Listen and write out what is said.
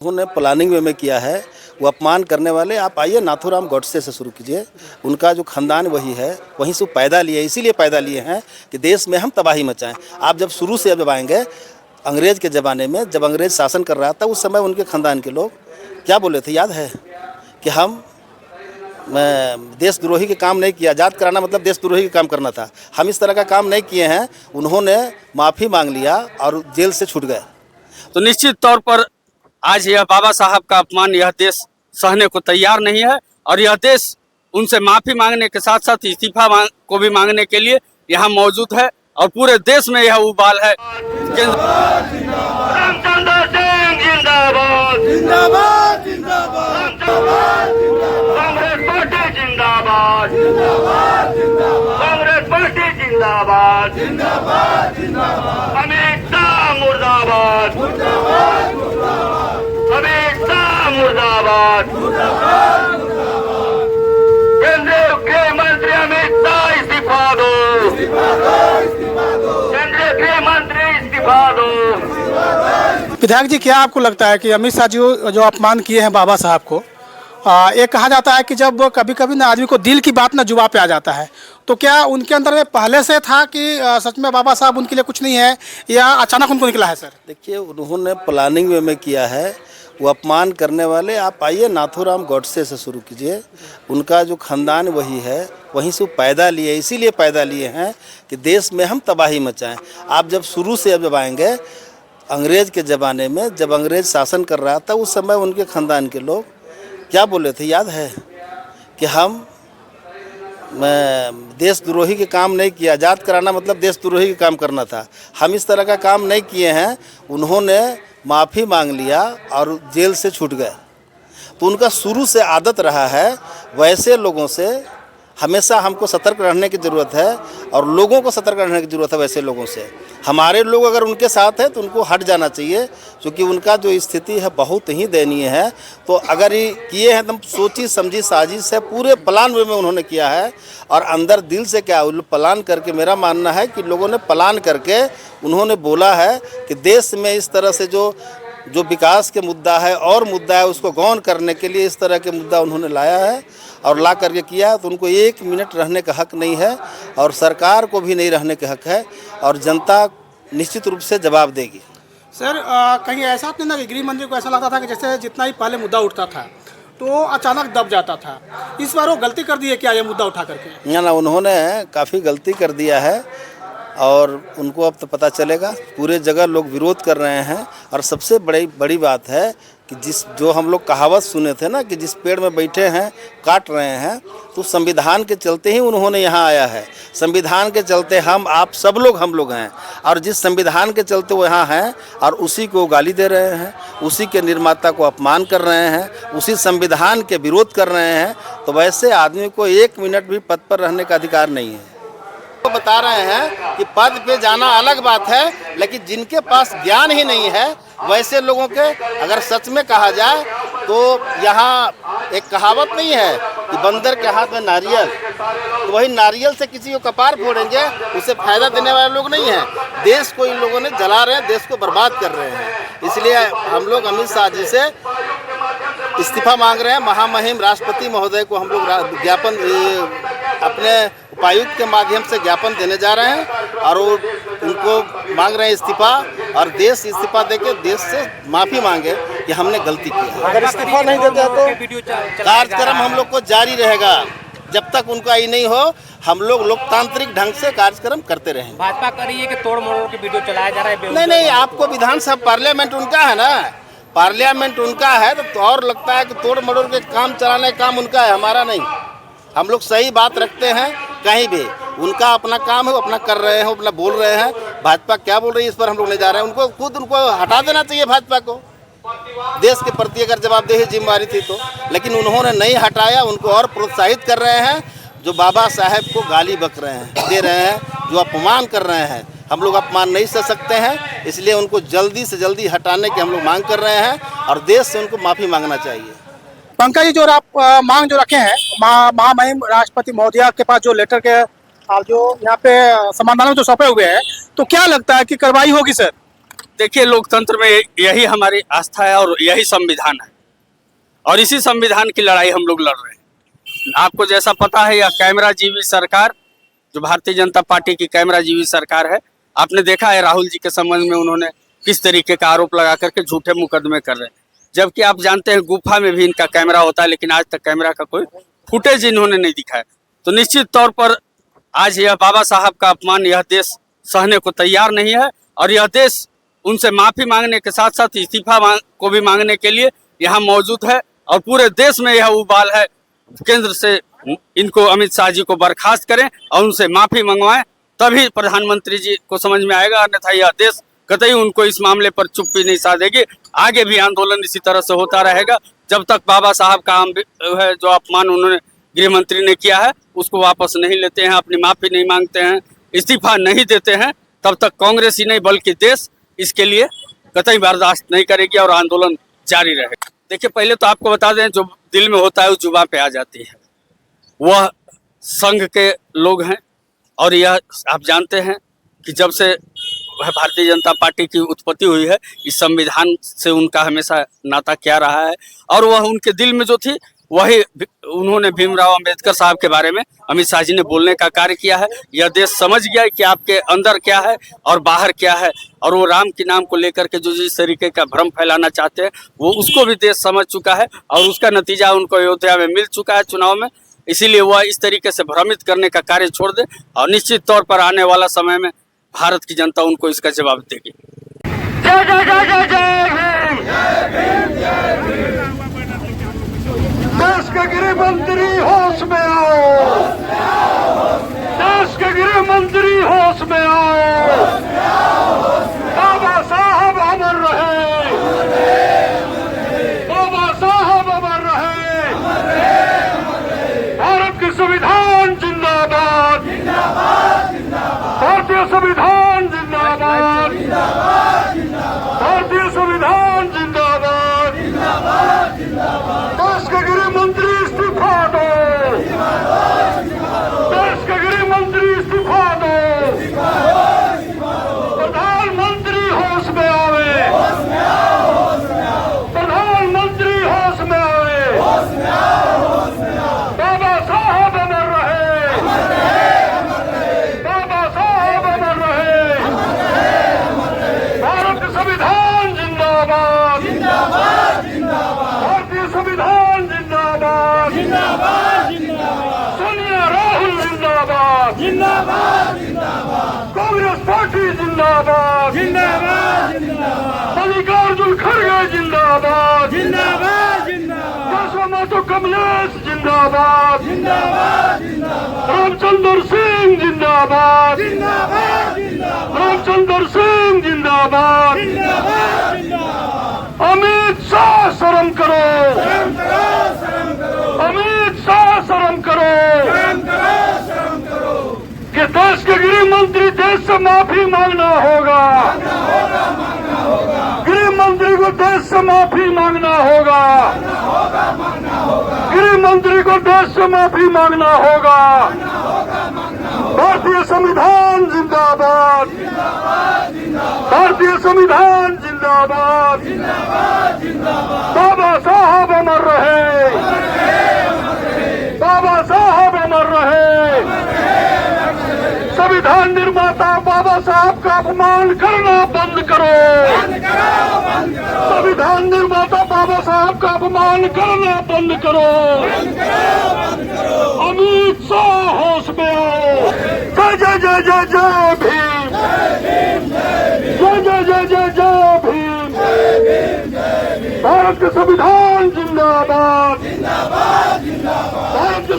उन्होंने प्लानिंग वे में किया है। वो अपमान करने वाले, आप आइए नाथूराम गॉडसे से शुरू कीजिए। उनका जो खानदान वही है, वहीं से पैदा लिए, इसीलिए पैदा लिए हैं कि देश में हम तबाही मचाएं। आप जब शुरू से जब आएंगे, अंग्रेज के ज़माने में जब अंग्रेज शासन कर रहा था, उस समय उनके खानदान के लोग क्या बोले थे याद है कि हम देशद्रोही के काम नहीं किया। आज़ाद कराना मतलब देशद्रोही के काम करना था। हम इस तरह का काम नहीं किए हैं। उन्होंने माफ़ी मांग लिया और जेल से छूट गए। तो निश्चित तौर पर आज यह बाबा साहब का अपमान यह देश सहने को तैयार नहीं है और यह देश उनसे माफी मांगने के साथ साथ इस्तीफा को भी मांगने के लिए यहाँ मौजूद है और पूरे देश में यह उबाल है। रामचंद्र सिंह जिंदाबाद जिंदाबाद जिंदाबाद कांग्रेस पार्टी जिंदाबाद जिंदाबाद जिंदाबाद कांग्रेस पार्टी जिंदाबाद जिंदाबाद जिंदाबाद अमित शाह मुर्दाबाद मुर्दाबाद मुर्दाबाद अमित शाह मुर्दाबाद मुर्दाबाद मुर्दाबाद केंद्रीय गृह मंत्री अमित शाह इस्तीफा दो इस्तीफा दो इस्तीफा दो केंद्रीय गृह मंत्री इस्तीफा दो। विधायक जी, क्या आपको लगता है कि अमित शाह जी जो अपमान किए हैं बाबा साहब को, ये कहा जाता है कि जब कभी कभी ना आदमी को दिल की बात ना जुबान पे आ जाता है, तो क्या उनके अंदर में पहले से था कि सच में बाबा साहब उनके लिए कुछ नहीं है या अचानक उनको निकला है? सर देखिए, उन्होंने प्लानिंग वे में किया है। वो अपमान करने वाले, आप आइए नाथूराम गॉडसे से शुरू कीजिए। उनका जो खानदान वही है, वहीं से वो पैदा लिए, इसीलिए पैदा लिए हैं कि देश में हम तबाही मचाएं। आप जब शुरू से जब आएंगे, अंग्रेज के ज़माने में जब अंग्रेज शासन कर रहा था, उस समय उनके खानदान के लोग क्या बोले थे याद है कि हम देशद्रोही के काम नहीं किया। आज़ाद कराना मतलब देशद्रोही के काम करना था। हम इस तरह का काम नहीं किए हैं। उन्होंने माफ़ी मांग लिया और जेल से छूट गए। तो उनका शुरू से आदत रहा है, वैसे लोगों से हमेशा हमको सतर्क रहने की ज़रूरत है और लोगों को सतर्क रहने की ज़रूरत है। वैसे लोगों से हमारे लोग अगर उनके साथ हैं तो उनको हट जाना चाहिए, क्योंकि उनका जो स्थिति है बहुत ही दयनीय है। तो अगर ये किए हैं तो सोची समझी साजिश है, पूरे प्लान वे में उन्होंने किया है और अंदर दिल से क्या प्लान करके, मेरा मानना है कि लोगों ने प्लान करके उन्होंने बोला है कि देश में इस तरह से जो विकास के मुद्दा है और मुद्दा है उसको गौन करने के लिए इस तरह के मुद्दा उन्होंने लाया है और ला करके किया। तो उनको एक मिनट रहने का हक नहीं है और सरकार को भी नहीं रहने का हक है और जनता निश्चित रूप से जवाब देगी। सर कहीं ऐसा नहीं ना कि गृह मंत्री को ऐसा लगता था कि जैसे जितना ही पहले मुद्दा उठता था तो अचानक दब जाता था, इस बार वो गलती कर दी है क्या ये मुद्दा उठा करके? ना, उन्होंने काफ़ी गलती कर दिया है और उनको अब तो पता चलेगा। पूरे जगह लोग विरोध कर रहे हैं और सबसे बड़ी बात है कि जो हम लोग कहावत सुने थे ना कि जिस पेड़ में बैठे हैं काट रहे हैं, तो संविधान के चलते ही उन्होंने यहाँ आया है। संविधान के चलते हम आप सब लोग हम लोग हैं और जिस संविधान के चलते वो यहाँ हैं और उसी को गाली दे रहे हैं, उसी के निर्माता को अपमान कर रहे हैं, उसी संविधान के विरोध कर रहे हैं। तो वैसे आदमी को एक मिनट भी पद पर रहने का अधिकार नहीं है। तो बता रहे हैं कि पद पे जाना अलग बात है, लेकिन जिनके पास ज्ञान ही नहीं है वैसे लोगों के, अगर सच में कहा जाए तो यहाँ एक कहावत नहीं है कि बंदर के हाथ में नारियल, तो वही नारियल से किसी को कपार फोड़ेंगे, उसे फायदा देने वाले लोग नहीं हैं। देश को इन लोगों ने जला रहे हैं, देश को बर्बाद कर रहे हैं। इसलिए हम लोग अमित शाह जी से इस्तीफा मांग रहे हैं। महामहिम राष्ट्रपति महोदय को हम लोग ज्ञापन अपने उपायुक्त के माध्यम से ज्ञापन देने जा रहे हैं और वो उनको मांग रहे हैं इस्तीफा और देश इस्तीफा देके देश से माफ़ी मांगे कि हमने गलती की। अगर इस्तीफा नहीं देते तो कार्यक्रम हम लोग को जारी रहेगा जब तक उनका ये नहीं हो। हम लोग लोकतांत्रिक ढंग से कार्यक्रम करते रहेंगे। भाजपा कर रही है कि तोड़ मरोड़ के वीडियो चलाया जा रहा है? नहीं, आपको विधानसभा पार्लियामेंट उनका है ना, पार्लियामेंट उनका है तो और लगता है कि तोड़ मरोड़ के काम चलाने का काम उनका है, हमारा नहीं। हम लोग सही बात रखते हैं कहीं भी, उनका अपना काम है, वो अपना कर रहे हैं, अपना बोल रहे हैं। भाजपा क्या बोल रही है इस पर हम लोग नहीं जा रहे हैं। उनको हटा देना चाहिए भाजपा को, देश के प्रति अगर जवाबदेही जिम्मेदारी थी तो, लेकिन उन्होंने नहीं हटाया। उनको और प्रोत्साहित कर रहे हैं, जो बाबा साहेब को गाली बक रहे हैं, दे रहे हैं, जो अपमान कर रहे हैं। हम लोग अपमान नहीं सह सकते हैं, इसलिए उनको जल्दी से जल्दी हटाने की हम लोग मांग कर रहे हैं और देश से उनको माफ़ी मांगना चाहिए। पंकज जी, जो आप मांग जो रखे हैं महामहिम राष्ट्रपति महोदया के पास जो लेटर के जो यहाँ पे समाधान जो सौंपे हुए हैं, तो क्या लगता है कि कार्रवाई होगी? सर देखिए, लोकतंत्र में यही हमारी आस्था है और यही संविधान है, और इसी संविधान की लड़ाई हम लोग लड़ रहे हैं। आपको जैसा पता है, यह कैमरा जीवी सरकार, जो भारतीय जनता पार्टी की कैमरा जीवी सरकार है, आपने देखा है राहुल जी के संबंध में उन्होंने किस तरीके का आरोप लगा करके झूठे मुकदमे कर रहे हैं, जबकि आप जानते हैं गुफा में भी इनका कैमरा होता है, लेकिन आज तक कैमरा का कोई फुटेज इन्होंने नहीं दिखाया। तो निश्चित तौर पर आज यह बाबा साहब का अपमान यह देश सहने को तैयार नहीं है, और यह देश उनसे माफी मांगने के साथ साथ इस्तीफा को भी मांगने के लिए यहाँ मौजूद है, और पूरे देश में यह उबाल है केंद्र से इनको, अमित शाह जी को बर्खास्त करें और उनसे माफी मंगवाएं, तभी प्रधानमंत्री जी को समझ में आएगा, अन्यथा यह देश कतई उनको इस मामले पर चुप्पी नहीं साधेगी। आगे भी आंदोलन इसी तरह से होता रहेगा जब तक बाबा साहब का है जो अपमान उन्होंने गृह मंत्री ने किया है उसको वापस नहीं लेते हैं, अपनी माफी नहीं मांगते हैं, इस्तीफा नहीं देते हैं, तब तक कांग्रेस ही नहीं बल्कि देश इसके लिए कतई बर्दाश्त नहीं करेगी और आंदोलन जारी रहेगा। देखिए, पहले तो आपको बता दें, जो दिल में होता है वो जुबान पे आ जाती है। वह संघ के लोग हैं, और यह आप जानते हैं कि जब से भारतीय जनता पार्टी की उत्पत्ति हुई है, इस संविधान से उनका हमेशा नाता क्या रहा है, और वह उनके दिल में जो थी वही उन्होंने भीमराव अंबेडकर साहब के बारे में अमित शाह जी ने बोलने का कार्य किया है। यह देश समझ गया है कि आपके अंदर क्या है और बाहर क्या है, और वो राम के नाम को लेकर के जो जिस तरीके का भ्रम फैलाना चाहते हैं वो उसको भी देश समझ चुका है, और उसका नतीजा उनको अयोध्या में मिल चुका है चुनाव में। इसीलिए वह इस तरीके से भ्रमित करने का कार्य छोड़ दे, और निश्चित तौर पर आने वाला समय में भारत की जनता उनको इसका जवाब देगी। जय जय जय जय जय भीम। देश के गृह मंत्री होश में आओ, देश के गृह मंत्री होश में आओ। बाबा साहब अमर रहे, बाबा साहब अमर रहे। भारत की संविधान जिंदाबाद, भारतीय संविधान जिंदाबाद, भारतीय संविधान जिंदाबाद। देश के गृह मंत्री इस्तीफा दो, देश के गृह मंत्री इस्तीफा दो। प्रधानमंत्री होश में आवे, प्रधानमंत्री होश में आवे। बाबा साहब अमर रहे, बाबा साहब अमर रहे। भारत का संविधान जिंदाबाद, भारतीय संविधान जिंदाबाद, सोनिया राहुल जिंदाबाद, कांग्रेस पार्टी जिंदाबाद, मल्लिकार्जुन खड़गे जिंदाबाद, तो कमलेश जिंदाबाद, रामचंद्र सिंह जिंदाबाद, रामचंद्र सिंह जिंदाबाद। अमित शाह शर्म करो, अमित शाह शर्म करो। कि देश के गृह मंत्री देश से माफी मांगना होगा, गृह मंत्री को देश से माफी मांगना होगा, गृह मंत्री को देश से माफी मांगना होगा। भारतीय संविधान जिंदाबाद, भारतीय संविधान जिंदाबाद। बाबा साहब अमर रहे, बाबा साहब अमर रहे। संविधान निर्माता बाबा साहब का अपमान करना बंद करो, संविधान निर्माता बाबा साहब का अपमान करना बंद करो। अमित शाह होश में आओ। जय जय जय जय जय भीम, जय जय जय जय जय भीम। भारत का संविधान जिंदाबाद, भारत के